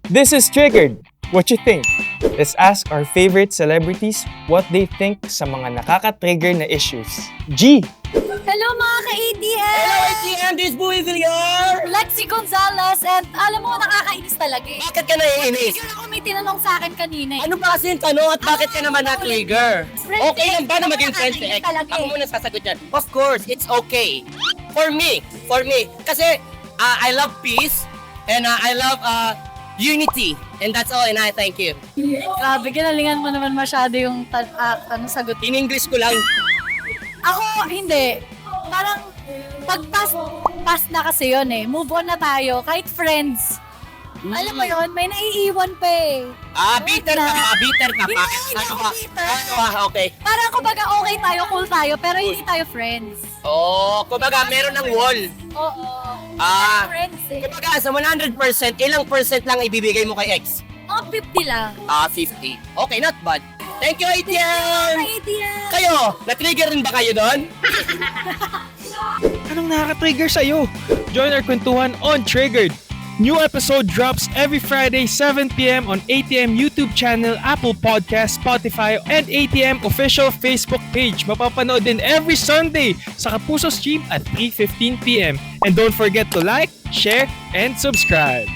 This is Triggered. What you think? Let's ask our favorite celebrities what they think sa mga nakaka-trigger na issues. G! Hello mga ka-ATM! Hello, ATM! This is Boy Villar! Lexi Gonzalez and alam mo, nakakainis talaga eh. Bakit ka naiinis? Trigger ako, may tinanong sa akin kanina eh. Ano ba kasi yung tanong at bakit ka naman na-trigger? Friends Okay lang ba na eh. maging friends Nakakainis eh? talaga Ako eh. muna sasagot yan. Of course, it's okay. For me. Kasi I love peace and I love unity. And that's all, and I thank you. Grabe, kinalingan mo naman masyado yung sagot. In English ko lang. Ako, hindi. Parang, pag pass na kasi yun eh. Move on na tayo, kahit friends. Alam mo yun, may naiiwan pa eh. Bitter ka pa, bitter ka pa. Hindi Ano ako ba? bitter. Ano ba? Okay. Parang kumbaga okay tayo, cool tayo, pero hindi tayo friends. Kumbaga meron ng wall. Oo. Ah. Friends eh. Kumbaga sa 100%, ilang percent lang ibibigay mo kay ex? Oh, 50 lang. 50. Okay, not bad. Thank you, ATM! ATM! Kayo, na-trigger rin ba kayo doon? Anong nakaka-trigger sa'yo? Join our kwentuhan on Triggered. New episode drops every Friday 7pm on ATM YouTube channel, Apple Podcast, Spotify, and ATM official Facebook page. Mapapanood din every Sunday sa Kapuso Stream at 3:15pm. And don't forget to like, share, and subscribe.